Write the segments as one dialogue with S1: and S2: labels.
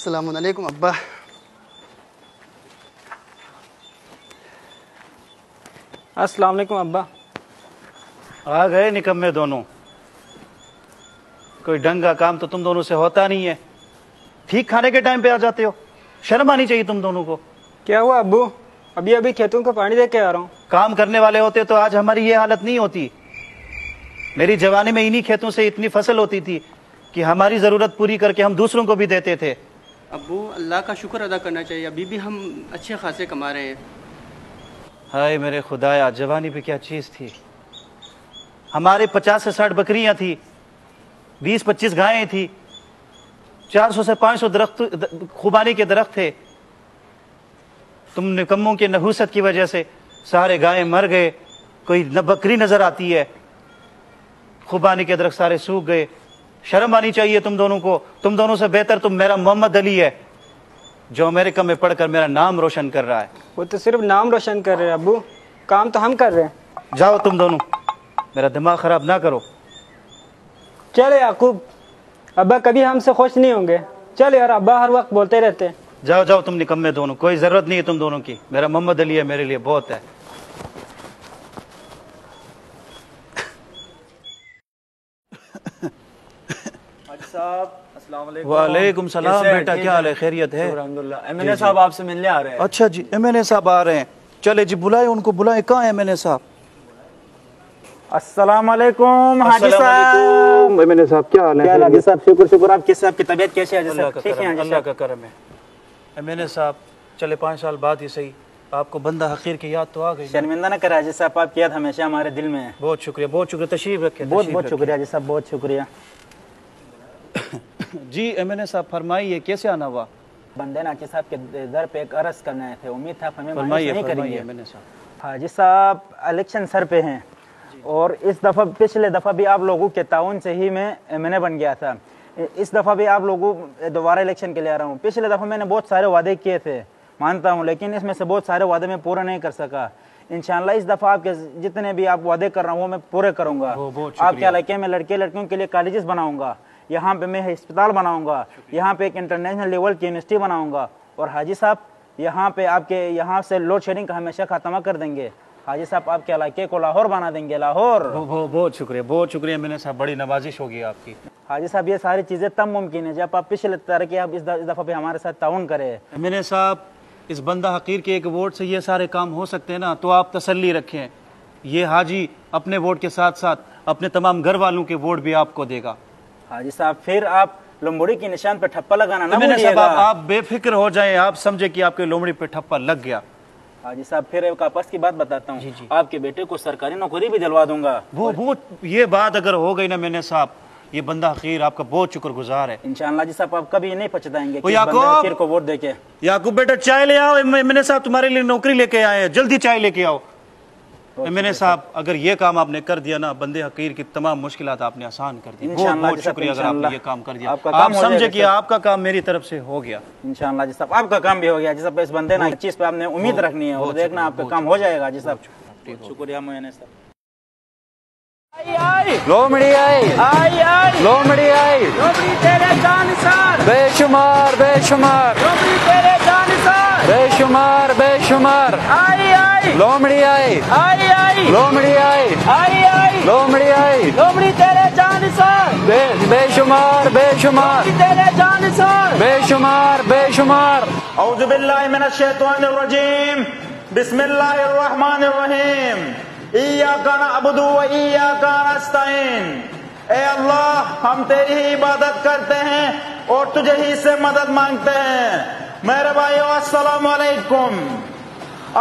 S1: السلام علیکم ابا.
S2: السلام علیکم ابا.
S3: آ گئے نکمے دونوں. کوئی ڈنگ کا کام تو تم دونوں سے ہوتا نہیں ہے. ٹھیک کھانے کے ٹائم پہ آ جاتے ہو. شرم آنی چاہیے تم دونوں کو.
S2: کیا ہوا ابو؟ ابھی کھیتوں کو پانی دے کے آ رہا ہوں.
S3: کام کرنے والے ہوتے تو آج ہماری یہ حالت نہیں ہوتی. میری جوانی میں انہی کھیتوں سے اتنی فصل ہوتی تھی کہ ہماری ضرورت پوری کر کے ہم دوسروں کو بھی دیتے تھے.
S1: ابو اللہ کا شکر ادا کرنا چاہیے, ابھی بھی ہم اچھے خاصے کما رہے ہیں.
S3: ہائے میرے خدایا, جوانی پہ کیا چیز تھی. ہمارے 50 سے 60 بکریاں تھی, 20-25 گائیں تھی, 400 سے 500 درخت خوبانی کے درخت تھے. تم نکموں کے نحوست کی وجہ سے سارے گائیں مر گئے, کوئی نہ بکری نظر آتی ہے. خوبانی کے درخت سارے سوکھ گئے. شرم آنی چاہیے تم دونوں کو. تم دونوں سے بہتر تم میرا محمد علی ہے جو امریکہ میں پڑھ کر میرا نام روشن کر رہا ہے.
S2: وہ تو صرف نام روشن کر رہے ہیں ابو, کام تو ہم کر رہے ہیں.
S3: جاؤ تم دونوں, میرا دماغ خراب نہ کرو.
S2: چلے یعقوب, ابا کبھی ہم سے خوش نہیں ہوں گے. چل یار, ابا ہر وقت بولتے رہتے ہیں.
S3: جاؤ جاؤ تم نکمے دونوں, کوئی ضرورت نہیں ہے تم دونوں کی. میرا محمد علی ہے, میرے لیے بہت ہے.
S4: صاحب السلام علیکم.
S3: وعلیکم السلام بیٹا, کیا حال ہے؟ خیریت ہے؟
S4: الحمدللہ. ایم این اے صاحب آپ سے ملنے آ رہے ہیں.
S3: اچھا جی, ایم این اے صاحب آ رہے ہیں. چلے جی بلائیں ان کو, بلائیں. کہاں ہیں ایم این اے صاحب؟
S4: السلام علیکم حاجی صاحب.
S3: ایم این اے صاحب کیا حال ہے؟
S4: حاجی صاحب شکر. آپ کیسے, آپ کی طبیعت کیسی ہے حاجی صاحب؟ ٹھیک ہے
S3: اللہ کا کرم ہے. ایم این اے صاحب چلے 5 سال بعد ہی صحیح آپ کو بندہ حقیر کی یاد تو آ گئی.
S4: شرمندہ نہ کرے حاجی صاحب, آپ کی یاد ہمیشہ ہمارے دل میں ہے.
S3: بہت شکریہ, بہت شکریہ. تشریف رکھیں.
S4: بہت شکریہ حاجی صاحب, بہت شکریہ.
S3: جی ایم این اے صاحب فرمائیے, کیسے آنا ہوا؟
S4: بندے نے حاجی صاحب کے در پہ ایک عرض کرنے تھے, امید تھا ہمیں مایوس
S3: فرمائیے
S4: نہیں کریں
S3: فرمائیے
S4: گے.
S3: ایم این اے صاحب.
S4: حاجی صاحب الیکشن سر پہ ہیں, اور اس دفعہ پچھلے دفعہ بھی آپ لوگوں کے تعاون سے ہی میں ایم این اے بن گیا تھا. اس دفعہ بھی آپ لوگوں دوبارہ الیکشن کے لیے آ رہا ہوں. پچھلے دفعہ میں نے بہت سارے وعدے کیے تھے, مانتا ہوں, لیکن اس میں سے بہت سارے وعدے میں پورا نہیں کر سکا. انشاءاللہ اس دفعہ آپ کے جتنے بھی آپ وعدے کر رہا ہوں وہ میں پورے کروں گا. آپ کے علاقے میں لڑکیوں کے لیے کالجز بناؤں گا, یہاں پہ میں ہسپتال بناؤں گا, یہاں پہ ایک انٹرنیشنل لیول کی یونیورسٹی بناؤں گا. اور حاجی صاحب یہاں پہ آپ کے یہاں سے لوڈ شیڈنگ کا ہمیشہ خاتمہ کر دیں گے. حاجی صاحب آپ کے علاقے کو لاہور بنا دیں گے, لاہور.
S3: بہت شکریہ, بہت شکریہ میں نے صاحب, بڑی نوازش ہوگی آپ کی.
S4: حاجی صاحب یہ ساری چیزیں تب ممکن ہے جب آپ پچھلے طرح کی آپ اس دفعہ بھی ہمارے ساتھ تعاون کریں.
S3: میں نے صاحب اس بندہ حقیر کے ایک ووٹ سے یہ سارے کام ہو سکتے ہیں نا, تو آپ تسلی رکھیں. یہ حاجی اپنے ووٹ کے ساتھ ساتھ اپنے تمام گھر والوں کے ووٹ بھی آپ کو دے گا.
S4: حاجی صاحب پھر آپ لومڑی کی نشان پہ ٹھپا لگانا نہ
S3: میں
S4: بھولیے گا.
S3: آپ بے فکر ہو جائیں, آپ سمجھے کہ آپ کے لومڑی پہ ٹھپا لگ گیا.
S4: حاجی صاحب پھر ایک آپس کی بات بتاتا ہوں, آپ کے بیٹے کو سرکاری نوکری بھی دلوا دوں گا.
S3: وہ یہ بات اگر ہو گئی نا میں نے صاحب, یہ بندہ حقیر آپ کا بہت شکر گزار ہے.
S4: انشاءاللہ جی صاحب آپ کبھی نہیں پچھتائیں گے
S3: یعقوب,
S4: بندے حقیر کو ووٹ دے کے.
S3: یعقوب بیٹا چائے لے آؤ, میں نے صاحب تمہارے لیے نوکری لے کے آئے ہیں, جلدی چائے لے کے آؤ. میں نے صاحب اگر یہ کام آپ نے کر دیا نا, بندے حقیر کی تمام مشکلات آپ نے آسان کر دی. بہت شکریہ اگر آپ نے یہ کام کر دیا. آپ سمجھے کہ آپ کا کام میری طرف سے ہو گیا.
S4: انشاءاللہ جی صاحب آپ کا کام بھی ہو گیا. جی صاحب اس بندے نا ایک چیز پہ آپ نے امید رکھنی ہے, اور دیکھنا آپ کا کام ہو جائے گا. جی صاحب شکریہ مولانا صاحب.
S5: لومڑی آئی, لومڑی آئی,
S2: لومڑی تیرے جانسار,
S5: بے شمار بے شمار,
S2: لومڑی تیرے جانسار,
S5: بے شمار بے شمار,
S2: آئی
S5: لومڑی آئی, لومڑی آئی, لومڑی آئی,
S2: لومڑی تیرے جانسار,
S5: بے شمار بے شمار,
S2: تیرے جانسار,
S5: بے شمار بے شمار.
S6: اعوذ باللہ من الشیطان الرجیم, بسم اللہ الرحمن الرحیم. ایاک نعبد و ایاک نستعین. اے اللہ ہم تیری ہی عبادت کرتے ہیں اور تجھے ہی سے مدد مانگتے ہیں. میرے بھائیو السلام علیکم.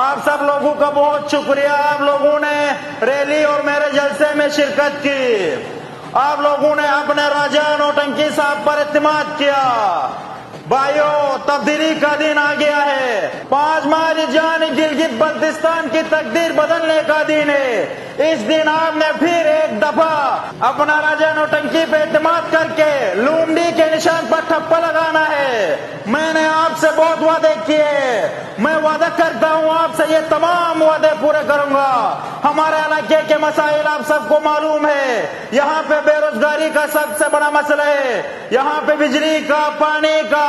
S6: آپ سب لوگوں کا بہت شکریہ, آپ لوگوں نے ریلی اور میرے جلسے میں شرکت کی. آپ لوگوں نے اپنے راجہ نوٹنکی صاحب پر اعتماد کیا. بھائیو تبدیلی کا دن آ گیا ہے. 5 ماہ جان گلگت بلتستان کی تقدیر بدلنے کا دن ہے. اس دن آپ نے پھر ایک دفعہ اپنا راجہ نوٹنکی پہ اعتماد کر کے لومڑی کے نشان پر ٹھپا لگانا ہے. میں نے آپ سے بہت وعدے کیے, میں وعدہ کرتا ہوں آپ سے یہ تمام وعدے پورے کروں گا. ہمارے علاقے کے مسائل آپ سب کو معلوم ہے. یہاں پہ بے روزگاری کا سب سے بڑا مسئلہ ہے, یہاں پہ بجلی کا, پانی کا,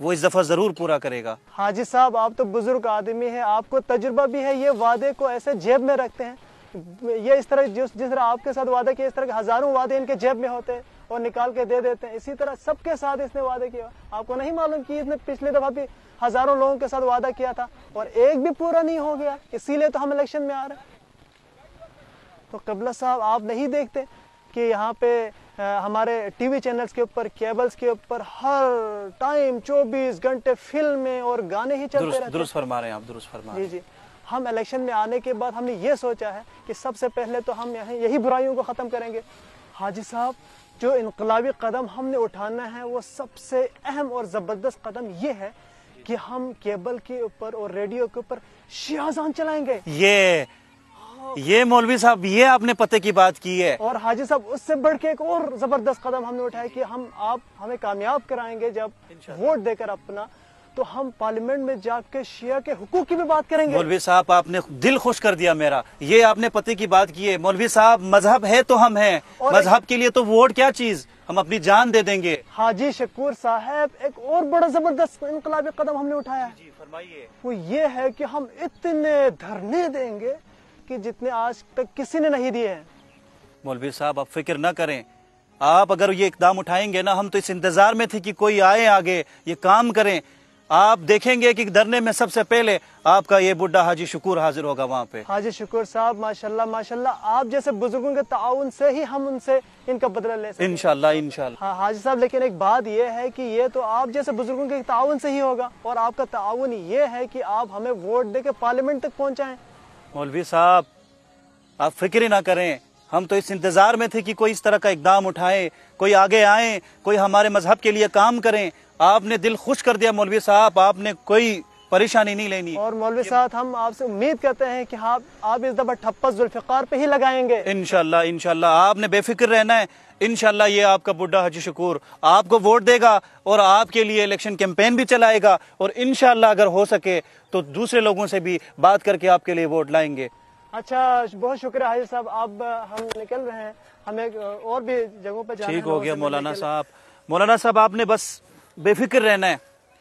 S3: وہ اس دفعہ ضرور پورا کرے گا۔
S2: حاجی صاحب آپ تو بزرگ آدمی ہیں، آپ کو تجربہ بھی ہے، یہ وعدے کو ایسے جیب میں رکھتے ہیں، یہ اس طرح جس طرح آپ کے ساتھ وعدہ کیا، اس طرح کے ہزاروں وعدے ان کے جیب میں ہوتے ہیں اور نکال کے دے دیتے ہیں، اسی طرح سب کے ساتھ اس نے وعدے کیا۔ آپ کو نہیں معلوم کہ اس نے پچھلے دفعہ بھی ہزاروں لوگوں کے ساتھ وعدہ کیا تھا اور ایک بھی پورا نہیں ہو گیا، اسی لیے تو ہم الیکشن میں آ رہے ہیں۔ تو قبلہ صاحب آپ نہیں دیکھتے کہ یہاں پہ ہمارے ٹی وی چینلز کے اوپر، کیبلز کے اوپر ہر ٹائم 24 گھنٹے فلمیں اور گانے ہی چلتے رہتے ہیں۔
S3: درست فرما رہے ہیں آپ، درست فرما رہے ہیں۔
S2: جی ہم الیکشن میں آنے کے بعد ہم نے یہ سوچا ہے کہ سب سے پہلے تو ہم یہی برائیوں کو ختم کریں گے۔ حاجی صاحب جو انقلابی قدم ہم نے اٹھانا ہے وہ سب سے اہم اور زبردست قدم یہ ہے کہ ہم کیبل کے اوپر اور ریڈیو کے اوپر شیعہ اذان چلائیں گے۔
S3: یہ مولوی صاحب، یہ آپ نے پتے کی بات کی ہے۔
S2: اور حاجی صاحب اس سے بڑھ کے ایک اور زبردست قدم ہم نے اٹھایا کہ آپ ہمیں کامیاب کرائیں گے جب ووٹ دے کر اپنا، تو ہم پارلیمنٹ میں جا کے شیعہ کے حقوق کی بھی بات کریں گے۔
S3: مولوی صاحب آپ نے دل خوش کر دیا میرا، یہ آپ نے پتے کی بات کی ہے۔ مولوی صاحب مذہب ہے تو ہم ہیں، مذہب کے لیے تو ووٹ کیا چیز، ہم اپنی جان دے دیں گے۔
S2: حاجی شکور صاحب ایک اور بڑا زبردست انقلابی قدم ہم نے اٹھایا ہے،
S3: فرمائیے۔
S2: وہ یہ ہے کہ ہم اتنے دھرنے دیں گے کہ جتنے آج تک کسی نے نہیں دیے ہیں۔
S3: مولوی صاحب آپ فکر نہ کریں، آپ اگر یہ اقدام اٹھائیں گے نا، ہم تو اس انتظار میں تھے کہ کوئی آئے آگے یہ کام کریں۔ آپ دیکھیں گے کہ دھرنے میں سب سے پہلے آپ کا یہ بڈھا حاجی شکور حاضر ہوگا وہاں پہ۔
S2: حاجی شکور صاحب ماشاءاللہ ماشاءاللہ، آپ جیسے بزرگوں کے تعاون سے ہی ہم ان سے ان کا بدلہ لے سکتے ہیں
S3: انشاءاللہ انشاءاللہ۔
S2: ہاں حاجی صاحب، لیکن ایک بات یہ ہے کہ یہ تو آپ جیسے بزرگوں کے تعاون سے ہی ہوگا، اور آپ کا تعاون یہ ہے کہ آپ ہمیں ووٹ دے کے پارلیمنٹ تک پہنچائیں۔
S3: مولوی صاحب آپ فکر ہی نہ کریں، ہم تو اس انتظار میں تھے کہ کوئی اس طرح کا اقدام اٹھائے، کوئی آگے آئیں، کوئی ہمارے مذہب کے لیے کام کریں۔ آپ نے دل خوش کر دیا مولوی صاحب، آپ نے کوئی پریشانی نہیں لینی۔
S2: اور مولوی صاحب ہم آپ سے امید کرتے ہیں کہ آپ اس دفعہ ٹھپا ذوالفقار پہ ہی لگائیں گے۔
S3: انشاءاللہ انشاءاللہ آپ نے بے فکر رہنا ہے، انشاءاللہ یہ آپ کا بڈھا حاجی شکور آپ کو ووٹ دے گا اور آپ کے لیے الیکشن کیمپین بھی چلائے گا، اور انشاءاللہ اگر ہو سکے تو دوسرے لوگوں سے بھی بات کر کے آپ کے لیے ووٹ لائیں گے۔
S2: اچھا بہت شکریہ حاجی صاحب، اب ہم نکل رہے ہیں، ہمیں اور بھی جگہوں پہ جانا ہے۔
S3: ٹھیک ہو گیا مولانا صاحب، مولانا صاحب آپ نے بس بے فکر رہنا ہے،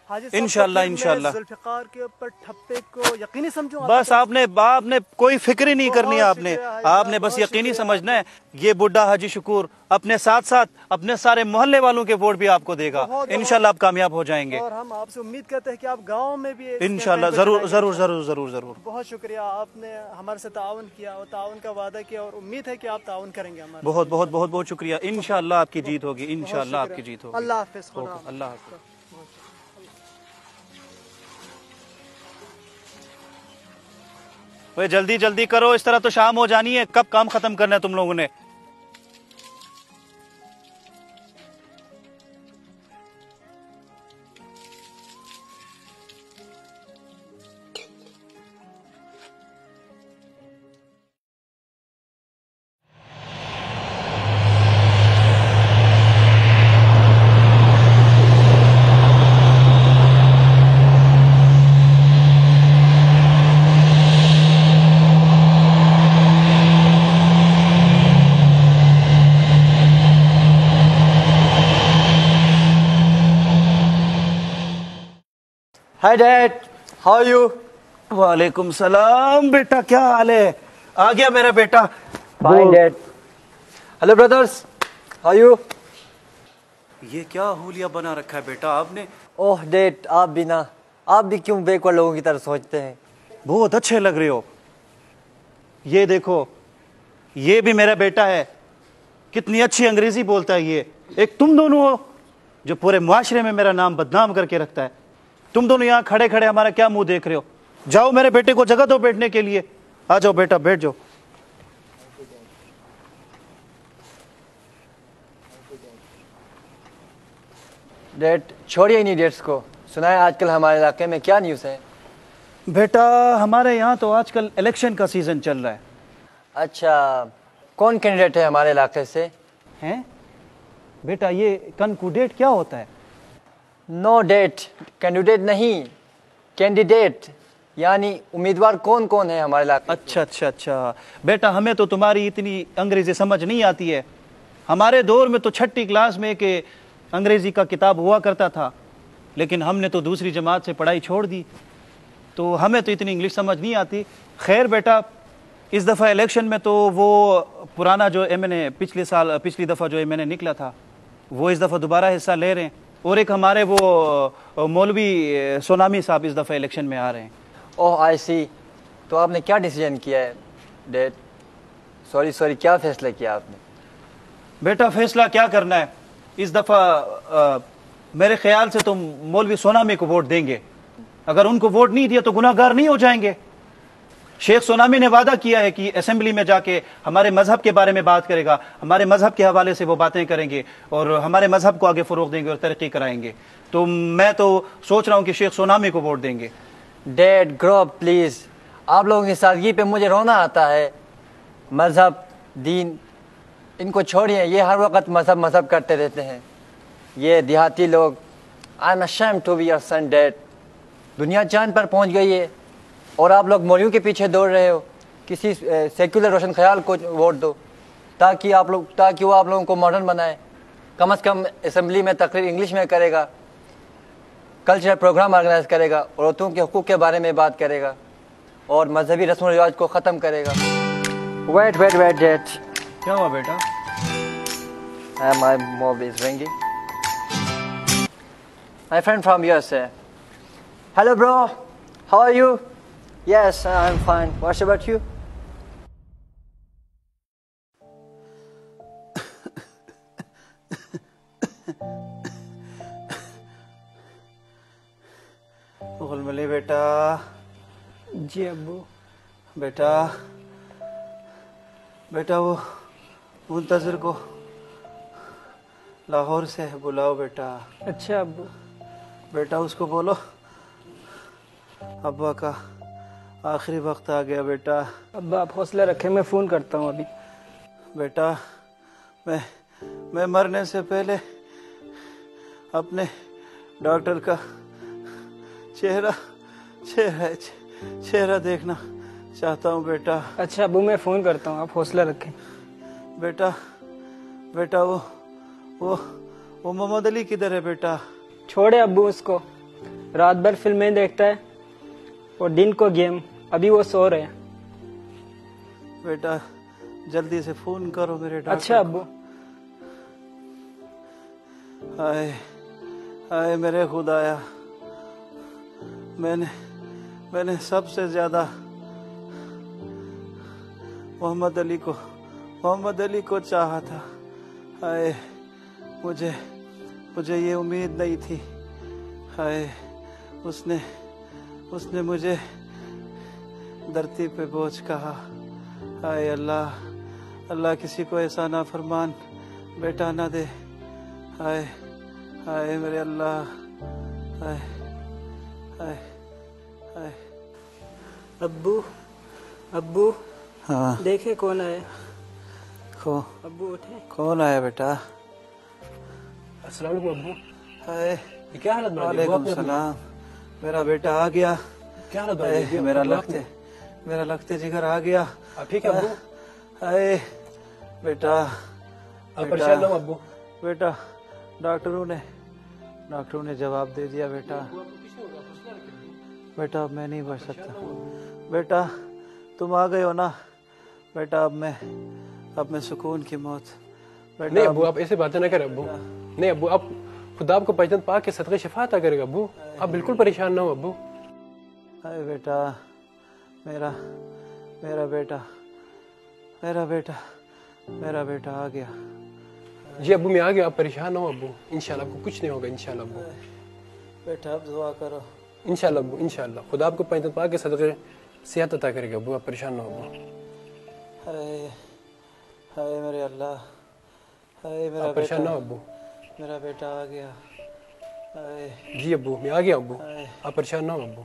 S3: انشاءاللہ انشاءاللہ۔
S2: ذوالفقار کے اوپر ٹھپے کو یقینی سمجھو،
S3: بس آپ نے کوئی فکر ہی نہیں کرنی، آپ نے بس یقینی سمجھنا ہے یہ بڈھا حاجی شکور اپنے ساتھ ساتھ اپنے سارے محلے والوں کے ووٹ بھی آپ کو دے گا، انشاءاللہ آپ کامیاب ہو جائیں گے۔
S2: اور ہم آپ سے امید کرتے ہیں کہ آپ گاؤں میں بھی
S3: انشاءاللہ ضرور ضرور ضرور ضرور ضرور۔
S2: بہت شکریہ، آپ نے ہمارے سے تعاون کیا اور تعاون کا وعدہ کیا، اور امید ہے کہ آپ تعاون کریں گے ہمارے۔
S3: بہت بہت بہت بہت شکریہ، انشاءاللہ آپ کی جیت ہوگی، انشاءاللہ آپ کی جیت ہوگی۔
S2: اللہ حافظ، خدا حافظ۔
S3: اللہ حافظ۔ جلدی جلدی کرو، اس طرح تو شام ہو جانی ہے، کب کام ختم کرنا ہے تم لوگوں نے؟
S5: Hi Dad, how are you?
S3: وعلیکم السلام بیٹا، کیا حال ہے؟ آ گیا میرا بیٹا۔
S5: Fine Dad. Hello brothers, how are you?
S3: یہ کیا حولیہ بنا رکھا ہے بیٹا آپ نے؟
S5: Oh Dad, آپ بھی کیوں بیکورڈ لوگوں کی طرح سوچتے ہیں؟
S3: بہت اچھے لگ رہے ہو۔ یہ دیکھو، یہ بھی میرا بیٹا ہے، کتنی اچھی انگریزی بولتا ہے یہ۔ ایک تم دونوں ہو جو پورے معاشرے میں میرا نام بدنام کر کے رکھتا ہے۔ تم دونوں یہاں کھڑے کھڑے ہمارا کیا منہ دیکھ رہے ہو؟ جاؤ میرے بیٹے کو جگہ دو بیٹھنے کے لیے، آ جاؤ بیٹا بیٹھ جاؤ۔
S5: ڈیڈ چھوڑیے انہی ڈیٹس کو، سنائے آج کل ہمارے علاقے میں کیا نیوز ہے؟
S3: بیٹا ہمارے یہاں تو آج کل الیکشن کا سیزن چل رہا ہے۔
S5: اچھا، کون کینڈیڈیٹ ہے ہمارے علاقے سے؟
S3: ہیں بیٹا، یہ کنکوڈیٹ کیا ہوتا ہے؟
S5: نو ڈیٹ، کینڈیڈیٹ نہیں، کینڈیڈیٹ یعنی امیدوار کون کون ہے ہمارے علاقے؟
S3: اچھا اچھا اچھا بیٹا، ہمیں تو تمہاری اتنی انگریزی سمجھ نہیں آتی ہے۔ ہمارے دور میں تو چھٹی کلاس میں ایک انگریزی کا کتاب ہوا کرتا تھا، لیکن ہم نے تو دوسری جماعت سے پڑھائی چھوڑ دی، تو ہمیں تو اتنی انگلش سمجھ نہیں آتی۔ خیر بیٹا، اس دفعہ الیکشن میں تو وہ پرانا جو ایم این اے پچھلی دفعہ جو ایم این اے نکلا تھا وہ اس دفعہ دوبارہ حصہ لے رہے ہیں، اور ایک ہمارے وہ مولوی سونامی صاحب اس دفعہ الیکشن میں آ رہے ہیں۔
S5: اوہ آئی سی، تو آپ نے کیا ڈیسیجن کیا ہے ڈیڈ؟ سوری کیا فیصلہ کیا آپ نے؟
S3: بیٹا فیصلہ کیا کرنا ہے، اس دفعہ میرے خیال سے تم مولوی سونامی کو ووٹ دیں گے۔ اگر ان کو ووٹ نہیں دیا تو گناہ گار نہیں ہو جائیں گے۔ شیخ سونامی نے وعدہ کیا ہے کہ اسمبلی میں جا کے ہمارے مذہب کے بارے میں بات کرے گا، ہمارے مذہب کے حوالے سے وہ باتیں کریں گے اور ہمارے مذہب کو آگے فروغ دیں گے اور ترقی کرائیں گے۔ تو میں تو سوچ رہا ہوں کہ شیخ سونامی کو ووٹ دیں گے۔
S5: ڈیڈ گرو اپ پلیز، آپ لوگوں کی سادگی پہ مجھے رونا آتا ہے۔ مذہب، دین، ان کو چھوڑیے، یہ ہر وقت مذہب کرتے رہتے ہیں یہ دیہاتی لوگ۔ I am ashamed to be your son dad. دنیا چاند پر پہنچ گئی ہے اور آپ لوگ مولویوں کے پیچھے دوڑ رہے ہو۔ کسی سیکولر روشن خیال کو ووٹ دو تاکہ وہ آپ لوگوں کو ماڈرن بنائے۔ کم از کم اسمبلی میں تقریر انگلش میں کرے گا، کلچرل پروگرام آرگنائز کرے گا، عورتوں کے حقوق کے بارے میں بات کرے گا اور مذہبی رسم و رواج کو ختم کرے گا۔ ویٹ ڈیڈ،
S3: کیا ہوا بیٹا؟
S5: my mob is ringing. My friend from USA. Hello bro, how are you? Yes, I'm fine. What about you?
S3: غل ملی بیٹا۔
S2: جی ابو۔
S3: بیٹا وہ منتظر کو لاہور سے بلاؤ بیٹا۔
S2: اچھا ابو۔
S3: بیٹا اس کو بولو ابا کا آخری وقت آ گیا بیٹا۔
S2: ابا آپ حوصلہ رکھیں، میں فون کرتا ہوں ابھی۔
S3: بیٹا میں مرنے سے پہلے اپنے ڈاکٹر کا چہرہ دیکھنا چاہتا ہوں بیٹا۔
S2: اچھا ابو میں فون کرتا ہوں، آپ حوصلہ رکھیں۔
S3: بیٹا وہ محمد علی کدھر ہے بیٹا؟
S2: چھوڑے ابو اس کو، رات بھر فلمیں دیکھتا ہے اور دن کو گیم، ابھی وہ سو رہے ہیں۔
S3: بیٹا جلدی سے فون کرو میرے ڈاکٹر۔
S2: اچھا ابو۔
S3: آئے میرے خدایا، میں نے سب سے زیادہ محمد علی کو چاہا تھا۔ آئے مجھے یہ امید نہیں تھی۔ آئے اس نے مجھے دھرتی پہ بوجھ کہا۔ آئے اللہ کسی کو ایسا نافرمان بیٹا نہ دے۔ آئے میرے اللہ۔ آئے
S2: ابو
S3: ہاں
S2: دیکھے کون آئے؟
S3: ابو اٹھے۔ کون آیا بیٹا؟
S7: السلام علیکم ابو۔
S3: ہائے
S7: کیا حالت بنا دی؟
S3: وعلیکم السلام، میرا بیٹا آ گیا۔
S7: کیا حالت بنا دی؟
S3: میرا لگتے جگر آ گیا۔
S7: آپ ٹھیک ہے ابو؟
S3: ہائے بیٹا،
S7: آپ پریشان نہ ہو ابو۔
S3: بیٹا ڈاکٹروں نے جواب دے دیا بیٹا۔ بیٹا اب میں نہیں بچ سکتا۔ بیٹا تم آ گئے ہو نا بیٹا، اب میں سکون کی موت۔
S7: نہیں ابو آپ ایسے باتیں نہ کریں ابو، نہیں ابو، آپ خدا آپ کو پہچان پا کے صدقے شفا عطا کرے گا ابو، آپ بالکل پریشان نہ ہو ابو۔
S3: اے بیٹا میرا بیٹا آ گیا۔
S7: جی ابو میں آ گیا، آپ پریشان نہ ہو ابو، انشاءاللہ آپ کو کچھ نہیں ہوگا انشاءاللہ ابو۔
S3: بیٹا اب دعا کرو۔
S7: انشاءاللہ ابو انشاءاللہ، خدا آپ کو پہچان پا کے صدقے صحت عطا کرے گا ابو، آپ پریشان نہ ہو ابو۔
S3: ہائے میرے اللہ، ہائے میرا
S7: آپ پریشان نہ ہو ابو۔
S3: میرا بیٹا آ گیا۔
S7: جی ابو میں آ گیا ابو، آپ پریشان نہ ہو ابو۔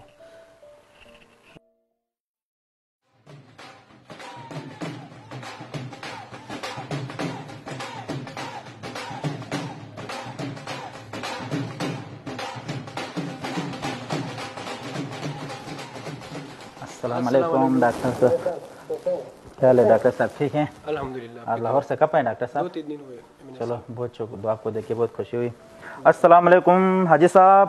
S4: السلام علیکم ڈاکٹر صاحب، کیا حال ہے ڈاکٹر صاحب؟ ٹھیک ہیں
S7: الحمدللہ۔
S4: آپ لاہور سے کب آئے ڈاکٹر صاحب؟
S7: 2-3 دن ہوئے۔
S4: چلو بہت شکریہ، آپ کو دیکھ کے بہت خوشی ہوئی۔ السلام علیکم حاجی صاحب۔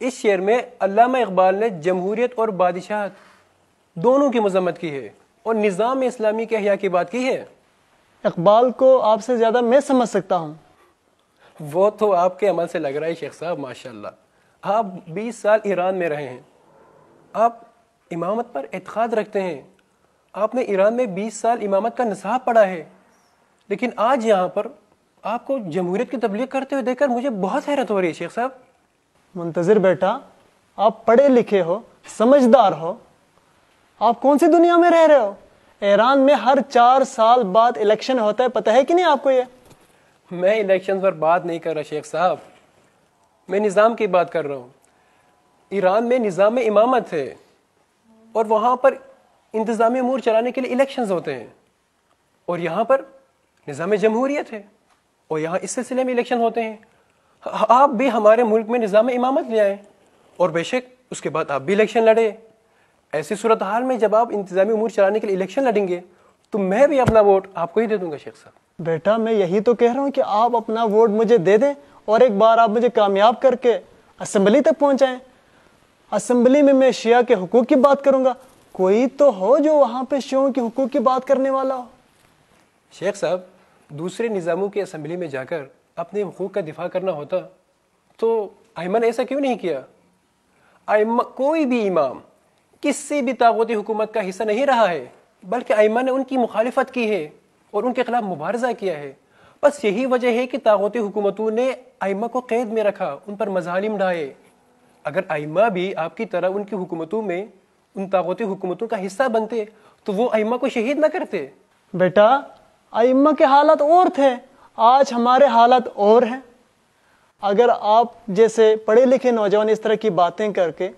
S7: اس شعر میں علامہ اقبال نے جمہوریت اور بادشاہت دونوں کی مذمت کی ہے اور نظام اسلامی کے احیاء کی بات کی ہے.
S2: اقبال کو آپ سے زیادہ میں سمجھ سکتا ہوں.
S7: وہ تو آپ کے عمل سے لگ رہا ہے شیخ صاحب. ماشاءاللہ آپ 20 سال ایران میں رہے ہیں, آپ امامت پر اعتقاد رکھتے ہیں, آپ نے ایران میں 20 سال امامت کا نصاب پڑھا ہے, لیکن آج یہاں پر آپ کو جمہوریت کی تبلیغ کرتے ہوئے دیکھ کر مجھے بہت حیرت ہو رہی ہے شیخ صاحب.
S2: منتظر بیٹا, آپ پڑھے لکھے ہو, سمجھدار ہو, آپ کون سی دنیا میں رہ رہے ہو؟ ایران میں ہر 4 سال بعد الیکشن ہوتا ہے, پتہ ہے کہ نہیں آپ کو یہ؟
S7: میں الیکشن پر بات نہیں کر رہا شیخ صاحب, میں نظام کی بات کر رہا ہوں. ایران میں نظام امامت ہے اور وہاں پر انتظامی امور چلانے کے لیے الیکشنز ہوتے ہیں, اور یہاں پر نظام جمہوریت ہے اور یہاں اس سلسلے میں الیکشن ہوتے ہیں. آپ بھی ہمارے ملک میں نظام امامت لے آئیں اور بے شک اس کے بعد آپ بھی الیکشن لڑے. ایسی صورتحال میں جب آپ انتظامی امور چلانے کے لیے الیکشن لڑیں گے تو میں بھی اپنا ووٹ آپ کو ہی دے دوں گا شیخ صاحب.
S2: بیٹا میں یہی تو کہہ رہا ہوں کہ آپ اپنا ووٹ مجھے دے دیں اور ایک بار آپ مجھے کامیاب کر کے اسمبلی تک پہنچائیں. اسمبلی میں شیعہ کے حقوق کی بات کروں گا, کوئی تو ہو جو وہاں پہ شیعوں کے حقوق کی بات کرنے والا ہو.
S7: شیخ صاحب دوسرے نظاموں کی اسمبلی میں جا کر اپنے حقوق کا دفاع کرنا ہوتا تو ائمہ نے ایسا کیوں نہیں کیا؟ کوئی بھی امام کسی بھی طاغوتی حکومت کا حصہ نہیں رہا ہے, بلکہ ائمہ نے ان کی مخالفت کی ہے اور ان کے خلاف مبارزہ کیا ہے. بس یہی وجہ ہے کہ طاغوتی حکومتوں نے ائمہ کو قید میں رکھا, ان پر مظالم ڈھائے. اگر ائمہ بھی آپ کی طرح ان کی حکومتوں میں ان طاغوتی حکومتوں کا حصہ بنتے تو وہ ائمہ کو شہید نہ کرتے.
S2: بیٹا ائمہ کے حالات اور تھے, آج ہمارے حالات اور ہیں. اگر آپ جیسے پڑھے لکھے نوجوان اس طرح کی باتیں کر کے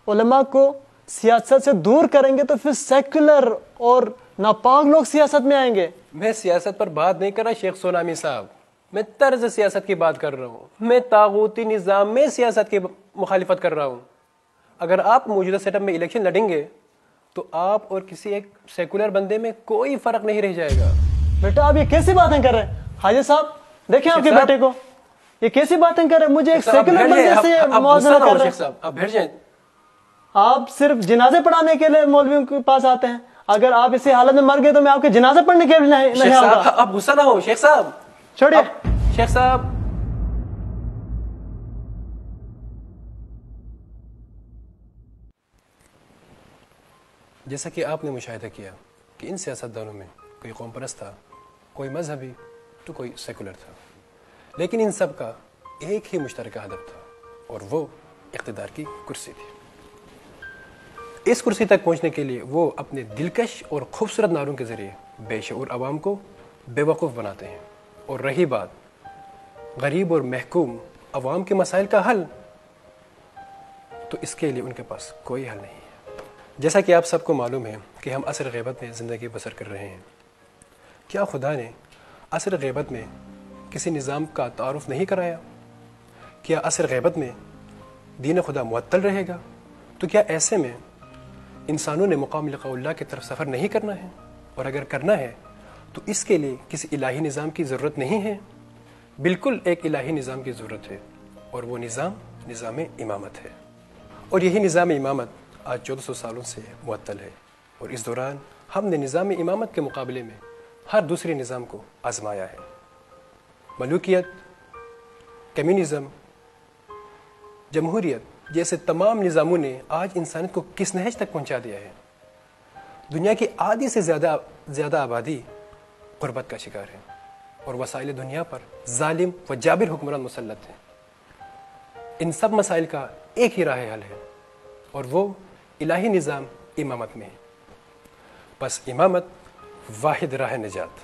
S2: علماء کو سیاست سے دور کریں گے تو پھر سیکولر اور ناپاک لوگ سیاست میں آئیں گے.
S7: میں سیاست پر بات نہیں کر رہا شیخ سونامی صاحب, میں طرز سیاست کی بات کر رہا ہوں. میں طاغوتی نظام میں سیاست کی مخالفت کر رہا ہوں. اگر آپ موجودہ سیٹ اپ میں الیکشن لڑیں گے تو آپ اور کسی ایک سیکولر بندے میں کوئی فرق نہیں رہ جائے گا.
S2: بیٹا آپ یہ کیسی باتیں کر رہے ہیں؟ حاجی صاحب دیکھیں آپ کے بیٹے کو, یہ کیسی باتیں کر رہے ہیں؟ مجھے ایک سیکولر بندے سے موازنہ کر رہے ہیں.
S7: آپ بیٹھ جائیں.
S2: آپ صرف جنازے پڑھانے کے لیے مولویوں کے پاس آتے ہیں. اگر آپ اسی حالت میں مر گئے تو میں آپ کے جنازے پڑھنے کے لیے نہیں آؤں گا.
S7: آپ غصہ نہ ہو شیخ صاحب,
S2: چھوڑیے
S7: شیخ صاحب. جیسا کہ آپ نے مشاہدہ کیا کہ ان سیاستدانوں میں کوئی قوم پرست تھا, کوئی مذہبی تو کوئی سیکولر تھا, لیکن ان سب کا ایک ہی مشترکہ ہدف تھا اور وہ اقتدار کی کرسی تھی. اس کرسی تک پہنچنے کے لیے وہ اپنے دلکش اور خوبصورت نعروں کے ذریعے بے شعور عوام کو بے وقوف بناتے ہیں. اور رہی بات غریب اور محکوم عوام کے مسائل کا حل, تو اس کے لیے ان کے پاس کوئی حل نہیں ہے. جیسا کہ آپ سب کو معلوم ہے کہ ہم عصر غیبت میں زندگی بسر کر رہے ہیں. کیا خدا نے عصر غیبت میں کسی نظام کا تعارف نہیں کرایا؟ کیا عصر غیبت میں دین خدا معطل رہے گا؟ تو کیا ایسے میں انسانوں نے مقام لقاء اللہ کی طرف سفر نہیں کرنا ہے؟ اور اگر کرنا ہے تو اس کے لیے کسی الہی نظام کی ضرورت نہیں ہے. بالکل ایک الہی نظام کی ضرورت ہے, اور وہ نظام امامت ہے. اور یہی نظام امامت آج 1400 سالوں سے معطل ہے, اور اس دوران ہم نے نظام امامت کے مقابلے میں ہر دوسرے نظام کو آزمایا ہے. ملوکیت, کمیونزم, جمہوریت جیسے تمام نظاموں نے آج انسانیت کو کس نہج تک پہنچا دیا ہے. دنیا کی آدھی سے زیادہ آبادی غربت کا شکار ہے, اور وسائل دنیا پر ظالم و جابر حکمران مسلط ہیں. ان سب مسائل کا ایک ہی راہ حل ہے, اور وہ الہی نظام امامت میں ہے. بس امامت واحد راہ نجات.